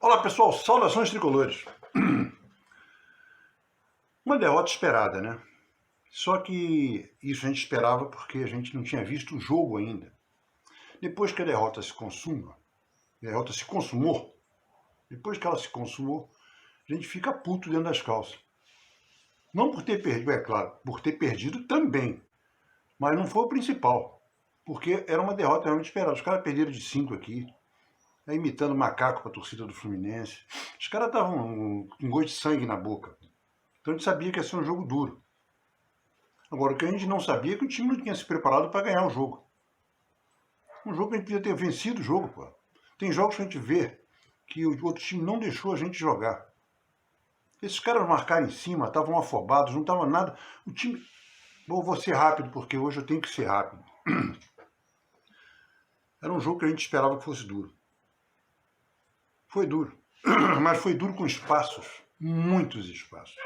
Olá pessoal, saudações tricolores. Uma derrota esperada, né? Só que isso a gente esperava porque a gente não tinha visto o jogo ainda. Depois que a derrota se consumou, depois que ela se consumou, a gente fica puto dentro das calças. Não por ter perdido, é claro, por ter perdido também. Mas não foi o principal, porque era uma derrota realmente esperada. Os caras perderam de 5 aqui, imitando macaco para a torcida do Fluminense. Os caras estavam com gosto de sangue na boca. Então a gente sabia que ia ser um jogo duro. Agora, o que a gente não sabia é que o time não tinha se preparado para ganhar o jogo. Um jogo que a gente podia ter vencido o jogo, pô. Tem jogos que a gente vê que o outro time não deixou a gente jogar. Esses caras marcaram em cima, estavam afobados, não estavam nada. O time... Vou ser rápido, porque hoje eu tenho que ser rápido. Era um jogo que a gente esperava que fosse duro. Foi duro. Mas foi duro com espaços. Muitos espaços.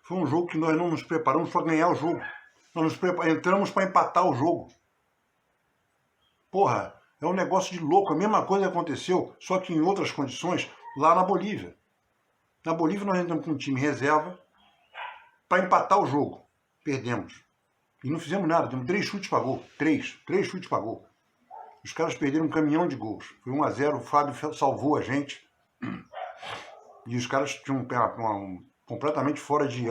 Foi um jogo que nós não nos preparamos para ganhar o jogo. Nós entramos para empatar o jogo. Porra, é um negócio de louco. A mesma coisa aconteceu, só que em outras condições, lá na Bolívia. Na Bolívia nós entramos com um time reserva para empatar o jogo. Perdemos. E não fizemos nada, demos 3 chutes para gol. 3 chutes para gol. Os caras perderam um caminhão de gols. Foi 1-0, o Fábio salvou a gente. E os caras tinham completamente fora de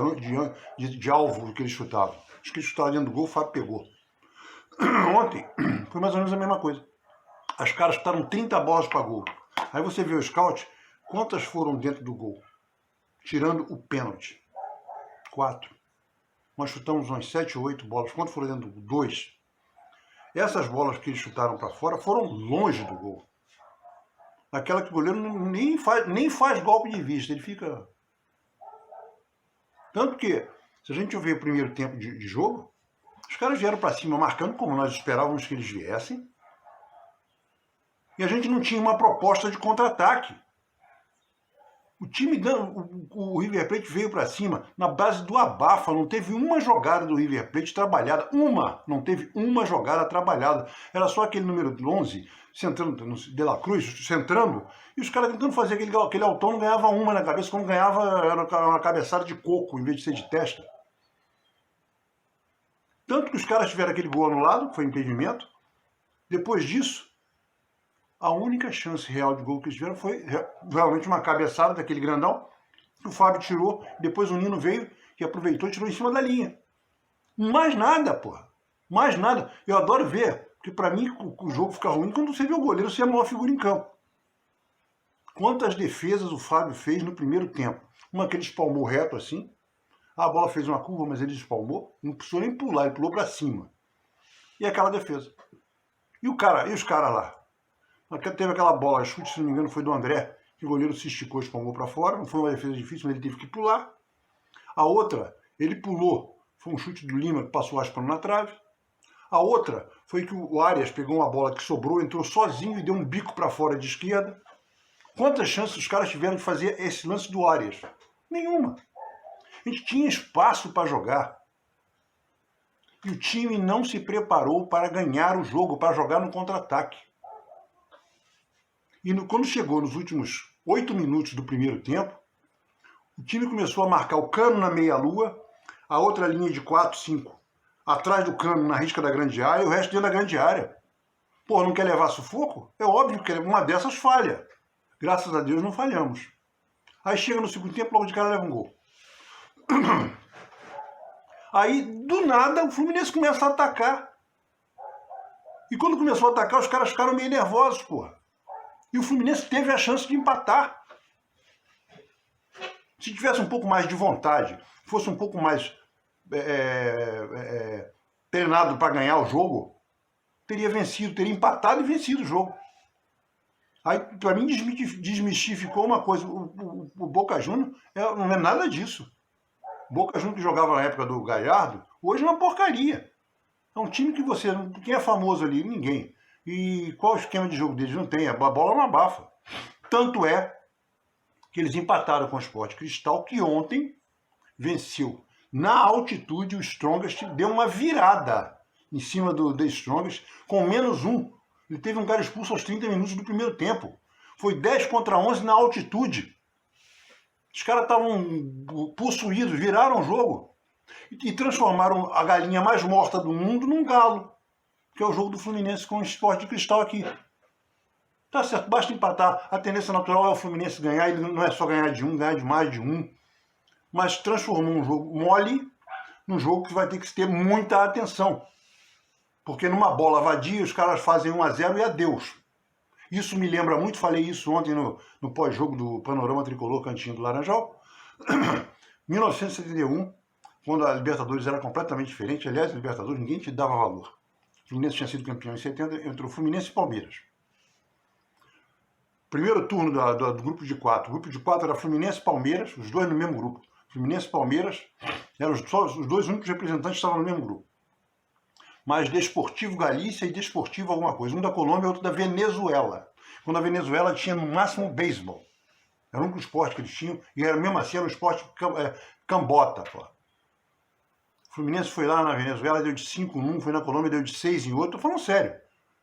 alvo do que eles chutavam. Acho que eles chutavam dentro do gol, o Fábio pegou. Ontem foi mais ou menos a mesma coisa. Os caras chutaram 30 bolas para gol. Aí você vê o scout, quantas foram dentro do gol? Tirando o pênalti. 4. Nós chutamos umas 7 ou 8 bolas. Quantas foram dentro do gol? 2. Essas bolas que eles chutaram para fora foram longe do gol. Aquela que o goleiro nem faz golpe de vista, ele fica... Tanto que, se a gente ver o primeiro tempo de jogo, os caras vieram para cima marcando como nós esperávamos que eles viessem, e a gente não tinha uma proposta de contra-ataque. O time, o River Plate veio para cima na base do abafa, não teve uma jogada do River Plate trabalhada, não teve uma jogada trabalhada. Era só aquele número 11, centrando, De La Cruz, centrando, e os caras tentando fazer aquele altão, não ganhava uma na cabeça, quando ganhava era uma cabeçada de coco, em vez de ser de testa. Tanto que os caras tiveram aquele gol anulado, que foi impedimento. Depois disso, a única chance real de gol que eles tiveram foi realmente uma cabeçada daquele grandão, que o Fábio tirou, depois o Nino veio e aproveitou e tirou em cima da linha. Mais nada, porra. Mais nada. Eu adoro ver, porque pra mim o jogo fica ruim quando você vê o goleiro ser a maior figura em campo. Quantas defesas o Fábio fez no primeiro tempo? Uma que ele espalmou reto assim, a bola fez uma curva, mas ele espalmou, não precisou nem pular, ele pulou pra cima. E aquela defesa. E os caras lá? Teve aquela bola, chute, se não me engano, foi do André, que o goleiro se esticou e espalmou para fora. Não foi uma defesa difícil, mas ele teve que pular. A outra, ele pulou, foi um chute do Lima que passou raspando na trave. A outra foi que o Arias pegou uma bola que sobrou, entrou sozinho e deu um bico para fora de esquerda. Quantas chances os caras tiveram de fazer esse lance do Arias? Nenhuma. A gente tinha espaço para jogar. E o time não se preparou para ganhar o jogo, para jogar no contra-ataque. E quando chegou nos últimos 8 minutos do primeiro tempo, o time começou a marcar o Cano na meia-lua, a outra linha de 4, 5, atrás do Cano na risca da grande área e o resto dentro da grande área. Pô, não quer levar sufoco? É óbvio que uma dessas falha. Graças a Deus não falhamos. Aí chega no segundo tempo, logo de cara leva um gol. Aí, do nada, o Fluminense começa a atacar. E quando começou a atacar, os caras ficaram meio nervosos, porra. E o Fluminense teve a chance de empatar. Se tivesse um pouco mais de vontade, fosse um pouco mais treinado para ganhar o jogo, teria vencido, teria empatado e vencido o jogo. Aí, para mim, desmistificou uma coisa. O Boca Juniors não é nada disso. O Boca Juniors que jogava na época do Gallardo, hoje é uma porcaria. É um time que você... Quem é famoso ali? Ninguém. E qual o esquema de jogo deles? Não tem, a bola não abafa. Tanto é que eles empataram com o Sport Cristal, que ontem venceu. Na altitude, o Strongest deu uma virada em cima do The Strongest, com -1. Ele teve um cara expulso aos 30 minutos do primeiro tempo. Foi 10 contra 11 na altitude. Os caras estavam possuídos, viraram o jogo. E transformaram a galinha mais morta do mundo num galo. Que é o jogo do Fluminense com o Sport de Cristal aqui. Tá certo, basta empatar. A tendência natural é o Fluminense ganhar. Ele não é só ganhar de um, ganhar de mais de um. Mas transformou um jogo mole num jogo que vai ter que ter muita atenção. Porque numa bola vadia, os caras fazem 1-0 e adeus. Isso me lembra muito, falei isso ontem no pós-jogo do Panorama Tricolor Cantinho do Laranjal. 1971, quando a Libertadores era completamente diferente. Aliás, a Libertadores ninguém te dava valor. O Fluminense tinha sido campeão em 70, entrou Fluminense e Palmeiras. Primeiro turno do grupo de 4. O grupo de 4 era Fluminense e Palmeiras, os dois no mesmo grupo. Fluminense e Palmeiras eram os dois únicos representantes que estavam no mesmo grupo. Mas Desportivo Galícia e Desportivo alguma coisa. Um da Colômbia e outro da Venezuela. Quando a Venezuela tinha no máximo beisebol. Era o único esporte que eles tinham. E era, mesmo assim era um esporte cambota. Pô. O Fluminense foi lá na Venezuela, deu de 5 em um. Foi na Colômbia, deu de 6 em outro. Tô falando sério.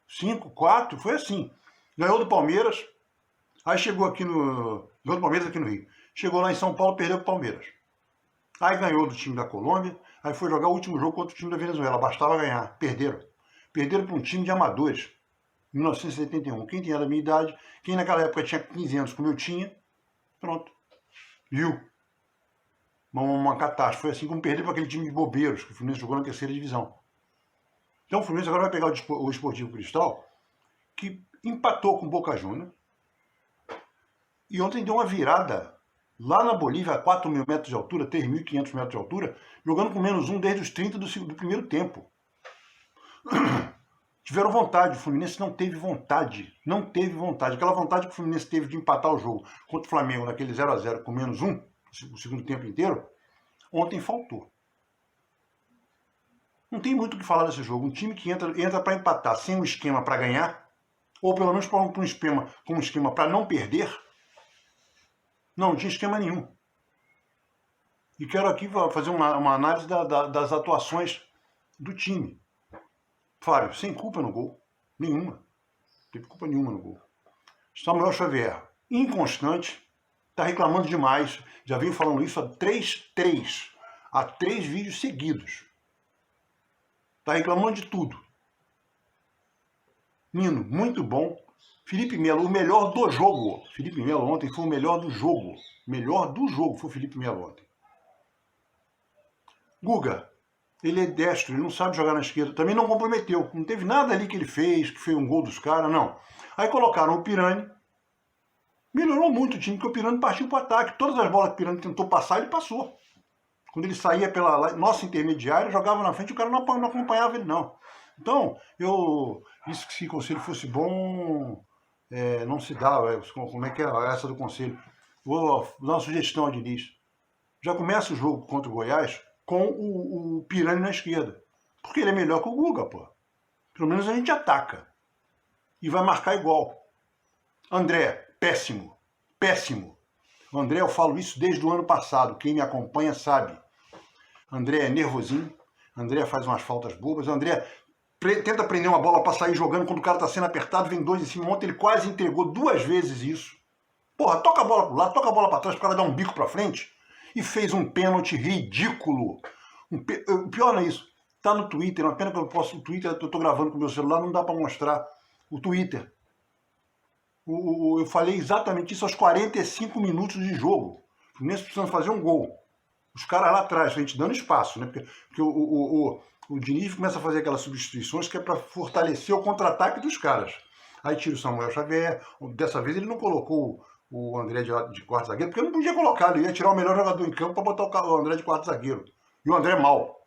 5, 4, foi assim. Ganhou do Palmeiras. Aí chegou aqui ganhou do Palmeiras aqui no Rio. Chegou lá em São Paulo, perdeu pro Palmeiras. Aí ganhou do time da Colômbia. Aí foi jogar o último jogo contra o time da Venezuela. Bastava ganhar. Perderam. Perderam para um time de amadores. Em 1971. Quem tinha da minha idade, quem naquela época tinha 15 anos, como eu tinha, pronto. Viu? Uma catástrofe. Foi assim como perder para aquele time de bobeiros, que o Fluminense jogou na terceira divisão. Então o Fluminense agora vai pegar o Sportivo Cristal, que empatou com o Boca Juniors. E ontem deu uma virada lá na Bolívia, a 4.000 metros de altura, 3.500 metros de altura, jogando com -1 desde os 30 do primeiro tempo. Tiveram vontade, o Fluminense não teve vontade. Não teve vontade. Aquela vontade que o Fluminense teve de empatar o jogo contra o Flamengo naquele 0-0 com -1, o segundo tempo inteiro, ontem faltou. Não tem muito o que falar desse jogo. Um time que entra para empatar sem um esquema para ganhar, ou pelo menos com um esquema para não perder, não tinha esquema nenhum. E quero aqui fazer uma análise das atuações do time. Flávio, sem culpa no gol. Nenhuma. Não teve culpa nenhuma no gol. Samuel Xavier, inconstante, está reclamando demais. Já venho falando isso há 3 vídeos seguidos. Está reclamando de tudo. Nino, muito bom. Felipe Melo, o melhor do jogo. Felipe Melo ontem foi o melhor do jogo. Melhor do jogo foi o Felipe Melo ontem. Guga, ele é destro, ele não sabe jogar na esquerda. Também não comprometeu. Não teve nada ali que ele fez, que foi um gol dos caras, não. Aí colocaram o Pirani. Melhorou muito o time, porque o Pirani partiu para o ataque. Todas as bolas que o Pirani tentou passar, ele passou. Quando ele saía pela nossa intermediária, jogava na frente, o cara não acompanhava ele, não. Então, isso que se o conselho fosse bom, não se dá. Como é que é essa do conselho? Vou dar uma sugestão a Diniz. Já começa o jogo contra o Goiás com o Pirani na esquerda. Porque ele é melhor que o Guga, pô. Pelo menos a gente ataca. E vai marcar igual. André, péssimo. Péssimo. O André, eu falo isso desde o ano passado. Quem me acompanha sabe. André é nervosinho. André faz umas faltas bobas. André tenta prender uma bola para sair jogando quando o cara tá sendo apertado, vem 2 em cima. Ontem ele quase entregou 2 vezes isso. Porra, toca a bola pro lado, toca a bola para trás, o cara dá um bico para frente. E fez um pênalti ridículo. O pior não é isso. Tá no Twitter, uma pena que eu não posso. O Twitter, eu tô gravando com o meu celular, não dá para mostrar. O Twitter. Eu falei exatamente isso aos 45 minutos de jogo. O Fluminense precisando fazer um gol. Os caras lá atrás, a gente dando espaço, né? Porque o Diniz começa a fazer aquelas substituições que é para fortalecer o contra-ataque dos caras. Aí tira o Samuel Xavier. Dessa vez ele não colocou o André de quarto zagueiro, porque não podia colocar, ele ia tirar o melhor jogador em campo para botar o André de quarto zagueiro. E o André é mal.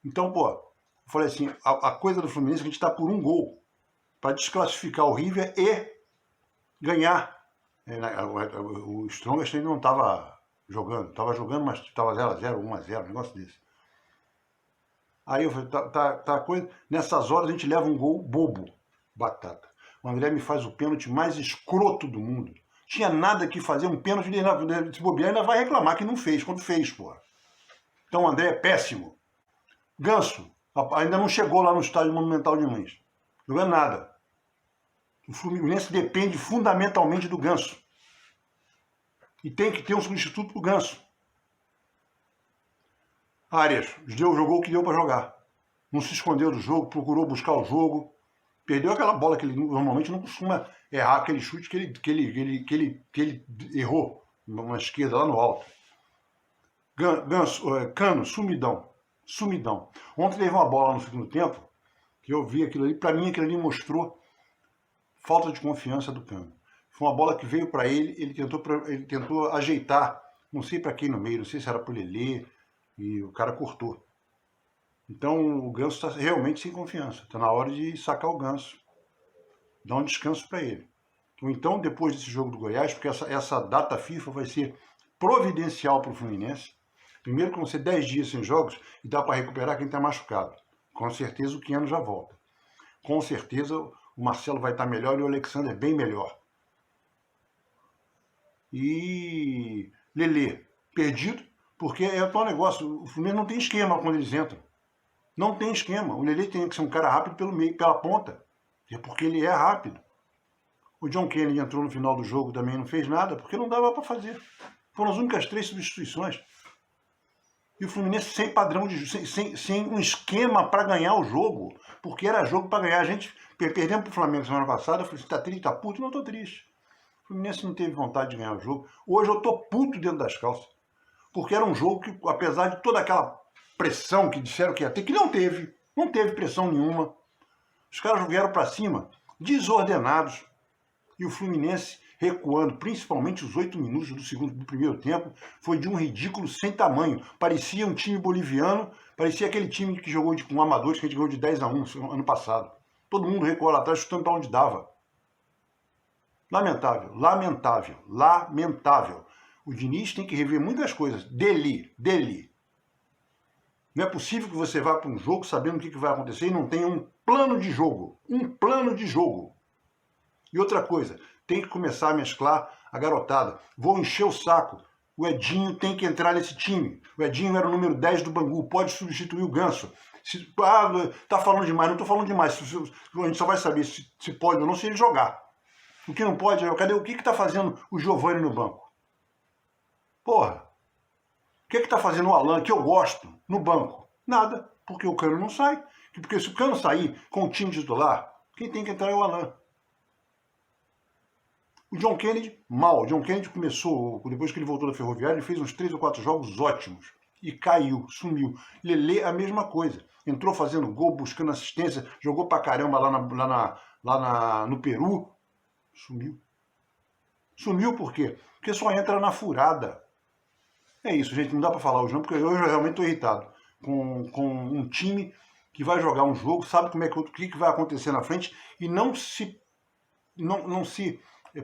Então, pô, eu falei assim, a coisa do Fluminense é que a gente está por um gol para desclassificar o River e ganhar. O Strongest ainda não estava jogando, mas estava 0-0, 1-0, um negócio desse. Aí eu falei, tá coisa. Nessas horas a gente leva um gol bobo, batata. O André me faz o pênalti mais escroto do mundo. Tinha nada que fazer, um pênalti, se bobear, ainda vai reclamar que não fez, quando fez, porra. Então o André é péssimo. Ganso, ainda não chegou lá no estádio Monumental de Mães. Jogando nada. O Fluminense depende fundamentalmente do Ganso. E tem que ter um substituto pro Ganso. Arias jogou o que deu para jogar. Não se escondeu do jogo, procurou buscar o jogo. Perdeu aquela bola que ele normalmente não costuma errar, aquele chute que ele errou na esquerda, lá no alto. Cano, sumidão. Ontem teve uma bola no segundo tempo, que eu vi aquilo ali, para mim aquilo ali mostrou falta de confiança do Cano. Foi uma bola que veio para ele, ele tentou ajeitar, não sei para quem no meio, não sei se era para o Lelê, e o cara cortou. Então o Ganso está realmente sem confiança. Está na hora de sacar o Ganso. Dar um descanso para ele. Ou então, depois desse jogo do Goiás, porque essa data FIFA vai ser providencial para o Fluminense. Primeiro que vão ser 10 dias sem jogos e dá para recuperar quem está machucado. Com certeza o Keno já volta. Com certeza o Marcelo vai estar melhor e o Alexander bem melhor. E Lelê, perdido, porque é o tal negócio. O Fluminense não tem esquema quando eles entram. Não tem esquema. O Lelê tem que ser um cara rápido pelo meio, pela ponta. É porque ele é rápido. O John Kennedy entrou no final do jogo, também não fez nada, porque não dava para fazer. Foram as únicas 3 substituições. E o Fluminense sem padrão, sem um esquema para ganhar o jogo. Porque era jogo para ganhar. A gente perdemos para o Flamengo semana passada. Eu falei, você tá triste, tá puto? Não, tô triste. O Fluminense não teve vontade de ganhar o jogo. Hoje eu tô puto dentro das calças. Porque era um jogo que, apesar de toda aquela pressão que disseram que ia ter, que não teve pressão nenhuma. Os caras vieram para cima, desordenados. E o Fluminense recuando, principalmente os 8 minutos do primeiro tempo, foi de um ridículo sem tamanho. Parecia um time boliviano, parecia aquele time que jogou com amadores, que a gente ganhou de 10-1 ano passado. Todo mundo recuou lá atrás, chutando para onde dava. Lamentável. O Diniz tem que rever muitas coisas. Dele. Não é possível que você vá para um jogo sabendo o que vai acontecer e não tenha um plano de jogo. E outra coisa, tem que começar a mesclar a garotada. Vou encher o saco. O Edinho tem que entrar nesse time. O Edinho era o número 10 do Bangu, pode substituir o Ganso. Tá falando demais, não tô falando demais. A gente só vai saber se pode ou não se ele jogar. O que não pode é, cadê o que tá fazendo o Giovani no banco? Porra. O que tá fazendo o Alan, que eu gosto, no banco? Nada, porque o Cano não sai. Porque se o Cano sair com o time titular, quem tem que entrar é o Alan. O John Kennedy, mal. O John Kennedy começou, depois que ele voltou da Ferroviária, ele fez uns 3 ou 4 jogos ótimos. E caiu, sumiu. Lelê, a mesma coisa. Entrou fazendo gol, buscando assistência, jogou pra caramba no Peru. Sumiu. Sumiu por quê? Porque só entra na furada. É isso, gente. Não dá pra falar hoje não, porque hoje eu realmente tô irritado. Com um time que vai jogar um jogo, sabe o que vai acontecer na frente e não se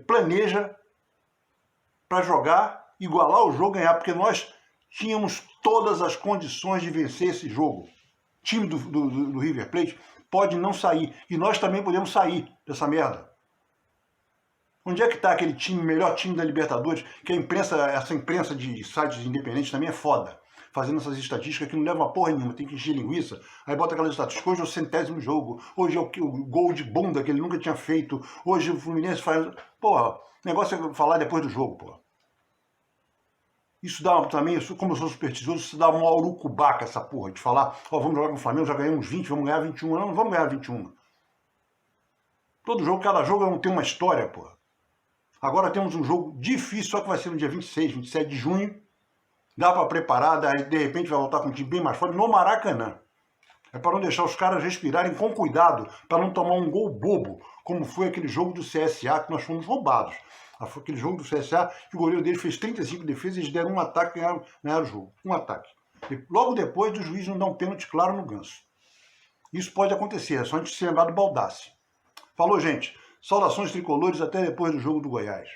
planeja para jogar, igualar o jogo, ganhar, porque nós tínhamos todas as condições de vencer esse jogo. O time do River Plate pode não sair, e nós também podemos sair dessa merda. Onde é que está aquele time, melhor time da Libertadores, que essa imprensa de sites independentes também é foda, fazendo essas estatísticas que não levam a porra nenhuma, tem que encher linguiça, aí bota aquelas estatísticas, hoje é o 100º jogo, hoje é o gol de bunda que ele nunca tinha feito, hoje o Fluminense faz... Porra, o negócio é falar depois do jogo, porra. Isso dá também, como eu sou supersticioso, isso dá uma urucubaca, essa porra, de falar, vamos jogar com o Flamengo, já ganhamos 20, vamos ganhar 21, não vamos ganhar 21. Todo jogo, cada jogo tem uma história, porra. Agora temos um jogo difícil, só que vai ser no dia 26, 27 de junho. Dá para preparar, daí de repente vai voltar com um time bem mais forte no Maracanã. É para não deixar os caras respirarem com cuidado, para não tomar um gol bobo, como foi aquele jogo do CSA que nós fomos roubados. Foi aquele jogo do CSA que o goleiro dele fez 35 defesas e eles deram um ataque e ganharam o jogo. Um ataque. E logo depois o juiz não dá um pênalti claro no Ganso. Isso pode acontecer, é só a gente se lembrar do Baldassi. Falou, gente. Saudações tricolores, até depois do jogo do Goiás.